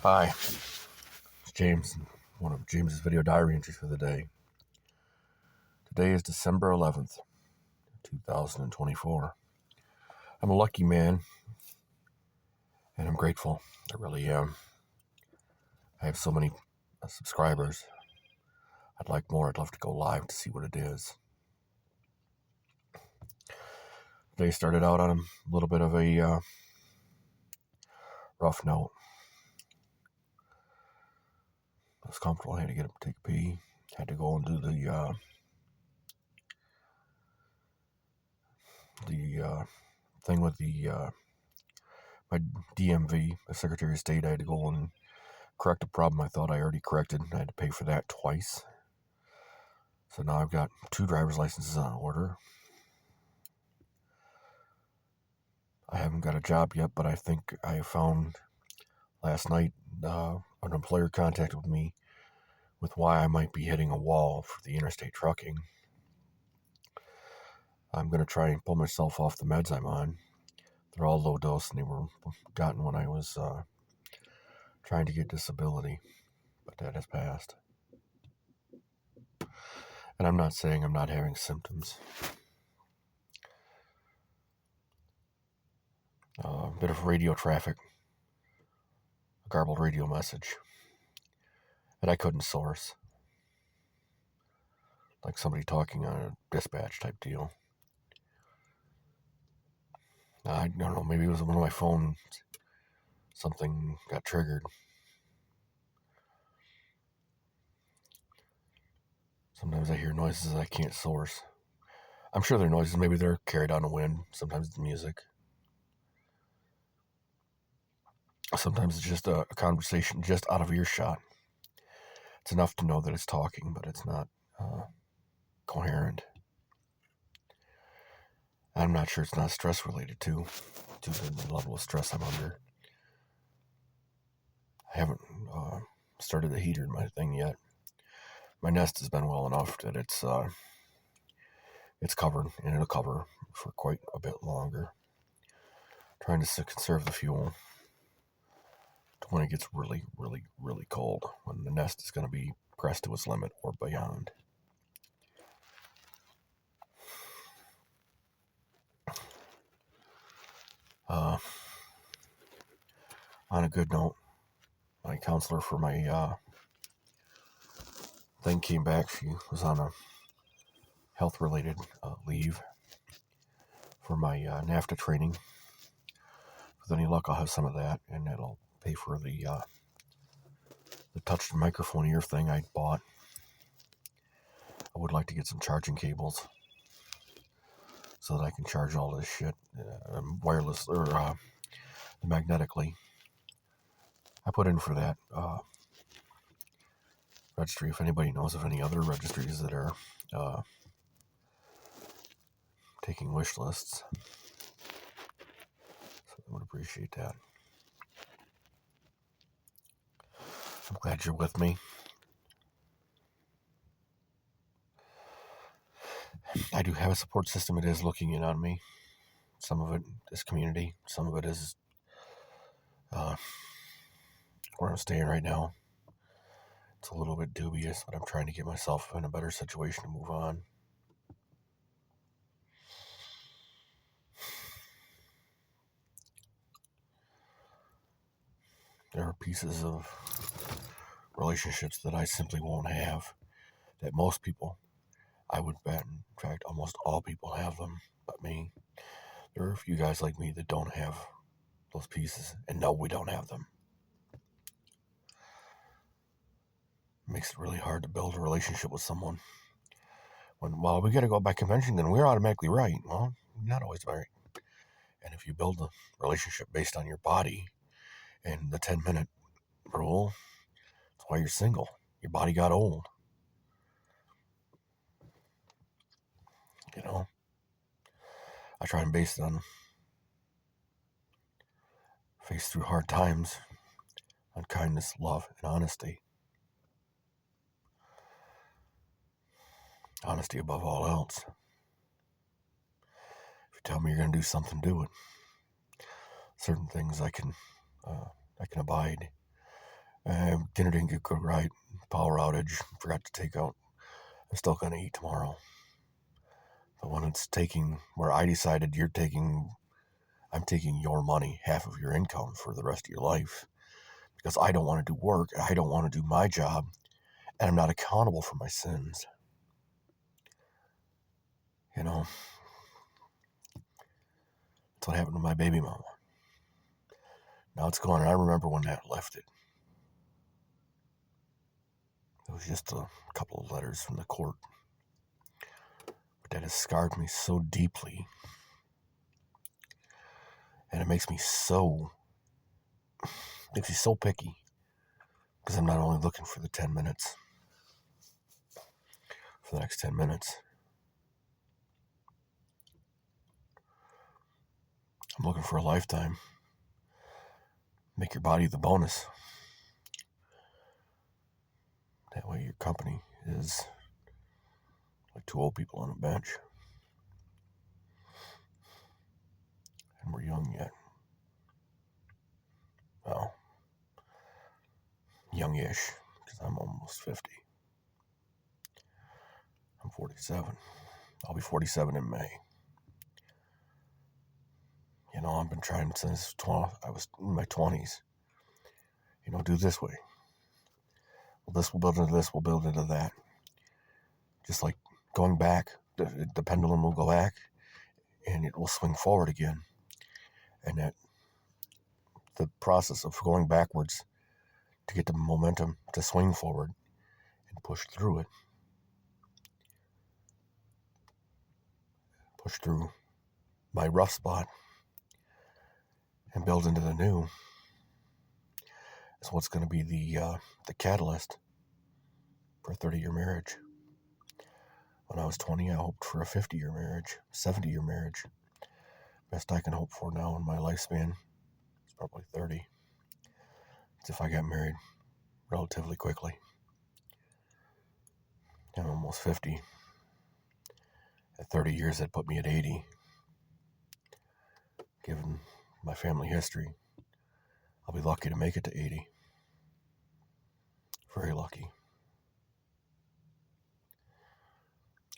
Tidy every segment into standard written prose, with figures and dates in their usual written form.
Hi, it's James, one of James's video diary entries for the day. Today is December 11th, 2024. I'm a lucky man, and I'm grateful. I really am. I have so many subscribers. I'd like more. I'd love to go live to see what it is. Today started out on a little bit of a rough note. I was comfortable. I had to get up and take a pee. Had to go and do the thing with my DMV, the Secretary of State. I had to go and correct a problem I thought I already corrected. I had to pay for that twice. So now I've got 2 driver's licenses on order. I haven't got a job yet, but I think I found last night an employer contacted me with why I might be hitting a wall for the interstate trucking. I'm going to try and pull myself off the meds I'm on. They're all low dose, and they were gotten when I was trying to get disability, but that has passed. And I'm not saying I'm not having symptoms. A bit of radio traffic, a garbled radio message that I couldn't source. Like somebody talking on a dispatch type deal. I don't know, maybe it was one of my phones. Something got triggered. Sometimes I hear noises I can't source. I'm sure they're noises. Maybe they're carried on the wind. Sometimes it's music. Sometimes it's just a conversation just out of earshot. It's enough to know that it's talking, but it's not coherent. I'm not sure it's not stress related too, due to the level of stress I'm under. I haven't started the heater in my thing yet. My Nest has been well enough that it's covered, and it'll cover for quite a bit longer. Trying to conserve the fuel when it gets really, really, really cold, when the Nest is going to be pressed to its limit or beyond. On a good note, my counselor for my thing came back. She was on a health-related leave for my NAFTA training. With any luck, I'll have some of that, and that'll pay for the touched microphone ear thing I bought. I would like to get some charging cables so that I can charge all this shit wireless or magnetically. I put in for that registry. If anybody knows of any other registries that are taking wish lists, so I would appreciate that. I'm glad you're with me. I do have a support system. It is looking in on me. Some of it is community. Some of it is where I'm staying right now. It's a little bit dubious, but I'm trying to get myself in a better situation to move on. There are pieces of relationships that I simply won't have, that most people, I would bet, in fact, almost all people have them, but me. There are a few guys like me that don't have those pieces, and no, we don't have them. It makes it really hard to build a relationship with someone. Well, we got to go by convention, then we're automatically right. Well, not always right. And if you build a relationship based on your body and the 10-minute rule, that's why you're single. Your body got old. You know? I try and base it on face through hard times, on kindness, love, and honesty. Honesty above all else. If you tell me you're going to do something, do it. Certain things I can abide. Dinner didn't get cooked right. Power outage. Forgot to take out. I'm still going to eat tomorrow. But when it's where I decided I'm taking your money, half of your income for the rest of your life, because I don't want to do work, I don't want to do my job, and I'm not accountable for my sins. You know, that's what happened to my baby mama. Now it's gone, and I remember when that left it. It was just a couple of letters from the court. But that has scarred me so deeply. And it makes me so picky. Because I'm not only looking for the 10 minutes, for the next 10 minutes. I'm looking for a lifetime. Make your body the bonus. That way your company is like two old people on a bench. And we're young yet. Well, youngish, because I'm almost 50. I'm 47. I'll be 47 in May. You know, I've been trying since I was in my 20s. You know, do this way. Well, this will build into this, we'll build into that. Just like going back, the pendulum will go back, and it will swing forward again. And that the process of going backwards to get the momentum to swing forward and push through it, push through my rough spot and build into the new, is what's going to be the catalyst for a 30-year marriage. When I was 20, I hoped for a 50-year marriage, 70-year marriage. Best I can hope for now in my lifespan is probably 30. It's if I got married relatively quickly. I'm almost 50. At 30 years, that put me at 80. Given my family history, I'll be lucky to make it to 80. Very lucky.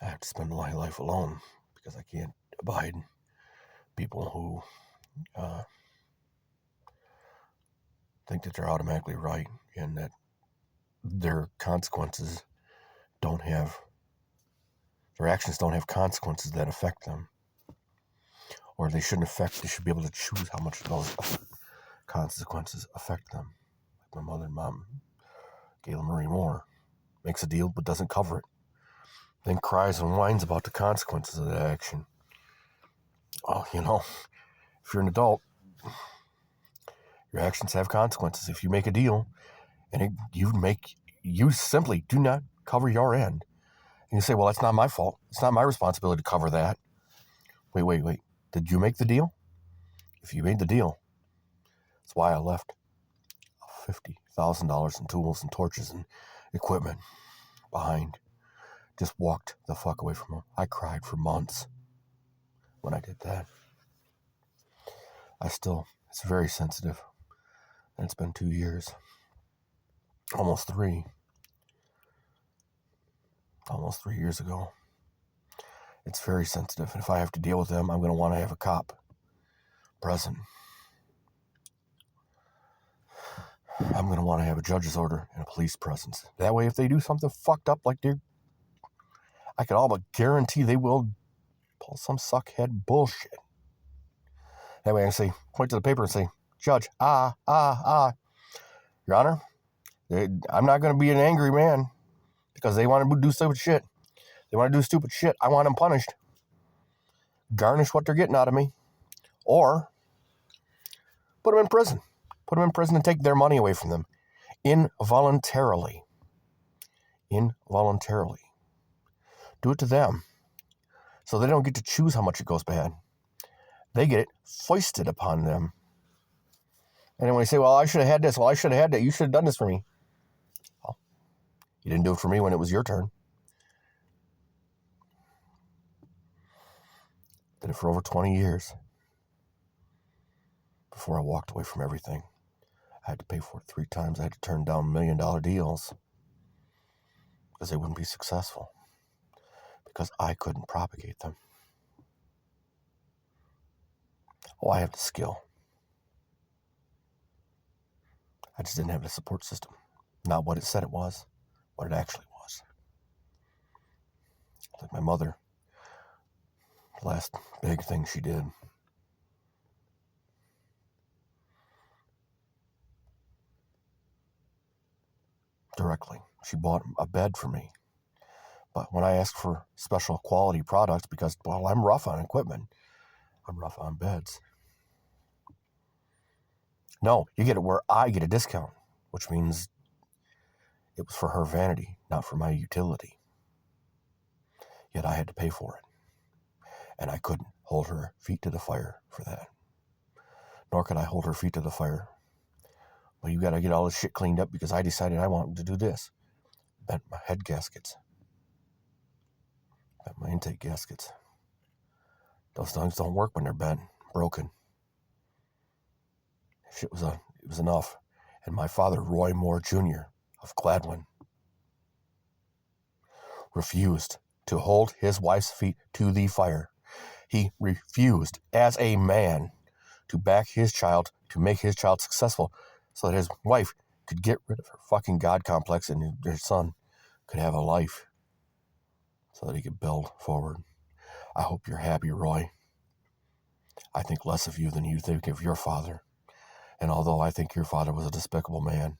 I have to spend my life alone because I can't abide people who think that they're automatically right and that their actions don't have consequences that affect them, or they should be able to choose how much those consequences affect them. Like my mother and mom, Gayla Marie Moore, makes a deal but doesn't cover it, then cries and whines about the consequences of that action. Oh, you know, if you're an adult, your actions have consequences. If you make a deal and you simply do not cover your end, and you say, well, that's not my fault. It's not my responsibility to cover that. Wait. Did you make the deal? If you made the deal, that's why I left $50,000 in tools and torches and equipment behind. Just walked the fuck away from them. I cried for months when I did that. It's very sensitive. And it's been 2 years. Almost 3 years ago. It's very sensitive. And if I have to deal with them, I'm going to want to have a cop present. I'm going to want to have a judge's order and a police presence. That way, if they do something fucked up like I can all but guarantee they will pull some suckhead bullshit. That way I can point to the paper and say, Judge, Your Honor, I'm not going to be an angry man because they want to do stupid shit. They want to do stupid shit. I want them punished. Garnish what they're getting out of me. Or put them in prison. Put them in prison and take their money away from them. Involuntarily. Do it to them. So they don't get to choose how much it goes bad. They get it foisted upon them. And then when they say, well, I should have had this. Well, I should have had that. You should have done this for me. Well, you didn't do it for me when it was your turn. Did it for over 20 years before I walked away from everything. I had to pay for it 3 times. I had to turn down $1 million deals because they wouldn't be successful because I couldn't propagate them. Oh, I have the skill. I just didn't have the support system. Not what it said it was, what it actually was. Like my mother, the last big thing she did, directly, she bought a bed for me. But when I asked for special quality products, because, well, I'm rough on equipment, I'm rough on beds. No, you get it where I get a discount, which means it was for her vanity, not for my utility. Yet I had to pay for it. And I couldn't hold her feet to the fire for that. Nor could I hold her feet to the fire. Well, you got to get all this shit cleaned up because I decided I wanted to do this. Bent my head gaskets. Bent my intake gaskets. Those things don't work when they're bent, broken. Shit was it was enough. And my father, Roy Moore Jr. of Gladwin, refused to hold his wife's feet to the fire. He refused, as a man, to back his child, to make his child successful, so that his wife could get rid of her fucking God complex and their son could have a life, so that he could build forward. I hope you're happy, Roy. I think less of you than you think of your father. And although I think your father was a despicable man,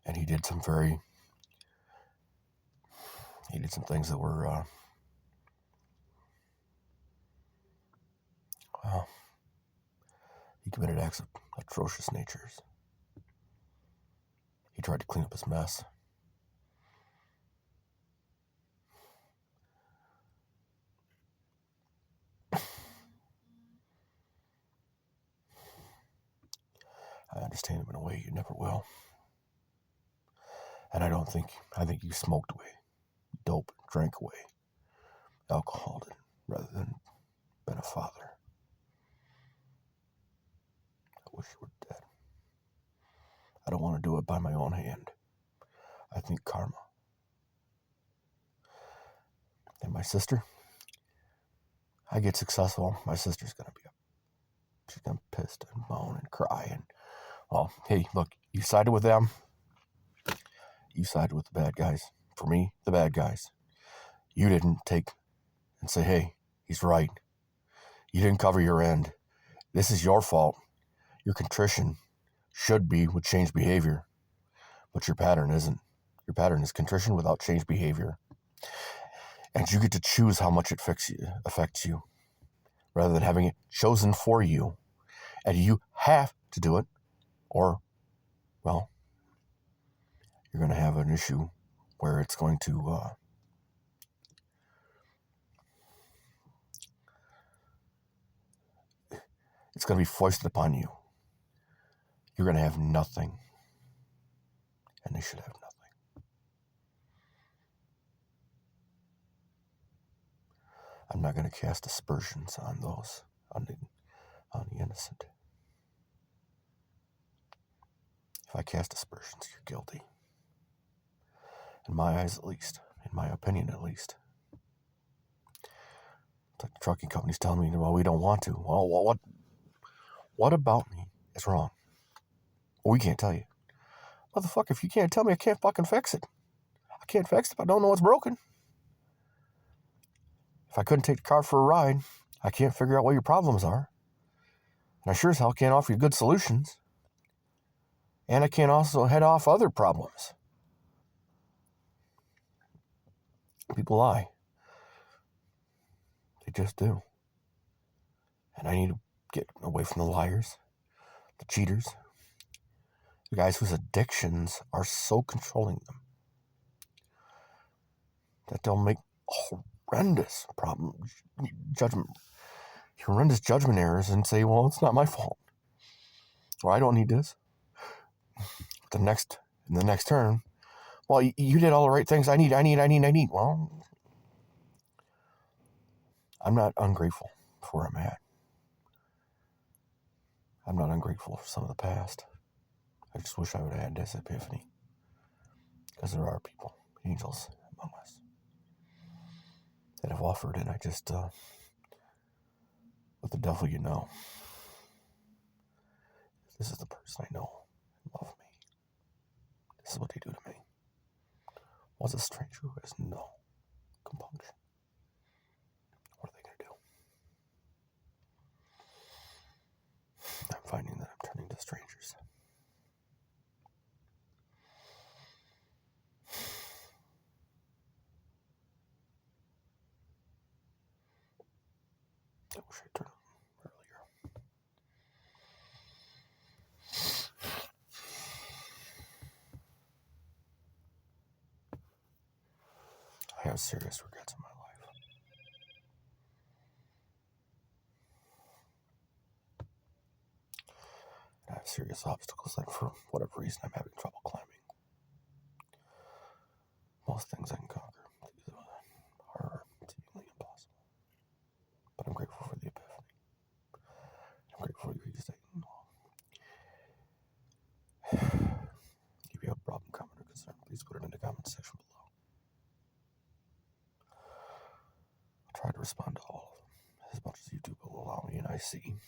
and he did some things that were, well, he committed acts of atrocious natures. He tried to clean up his mess. I understand him in a way you never will. And I think you smoked away, dope, drank away, alcohol rather than been a father. I wish you were dead. I don't want to do it by my own hand. I think karma. And my sister, I get successful, my sister's going to be she's going to be pissed and moan and cry. And, well, hey, look, you sided with them. You sided with the bad guys. For me, the bad guys. You didn't take and say, hey, he's right. You didn't cover your end. This is your fault. Your contrition should be with changed behavior, but your pattern isn't. Your pattern is contrition without changed behavior. And you get to choose how much it affects you, rather than having it chosen for you. And you have to do it, or, well, you're going to have an issue where it's going to be foisted upon you. You're going to have nothing, and they should have nothing. I'm not going to cast aspersions on those, on the innocent. If I cast aspersions, you're guilty. In my eyes, at least. In my opinion, at least. It's like the trucking company's telling me, well, we don't want to. Well, what about me is wrong? Well, we can't tell you. Motherfucker, if you can't tell me, I can't fucking fix it. I can't fix it if I don't know what's broken. If I couldn't take the car for a ride, I can't figure out what your problems are. And I sure as hell can't offer you good solutions. And I can't also head off other problems. People lie. They just do. And I need to get away from the liars, the cheaters, the guys whose addictions are so controlling them that they'll make horrendous judgment errors and say, well, it's not my fault. Or I don't need this. In the next turn, well, you did all the right things. I need. Well, I'm not ungrateful for where I'm at. I'm not ungrateful for some of the past. I just wish I would have had this epiphany. Because there are people, angels among us, that have offered, and I just, with the devil you know, this is the person I know and love me. This is what they do to me. Was a stranger who has no compunction. What are they going to do? I'm finding that I'm turning to strangers. I wish I'd turned earlier. I have serious regrets in my life. And I have serious obstacles that for whatever reason I'm having trouble climbing. Most things I can conquer. These are seemingly impossible. But I'm grateful for the epiphany. I'm grateful for you saying, if you have a problem, comment, or concern, please put it in the comment section below. I'll try to respond to all of them as much as YouTube will allow me, and I see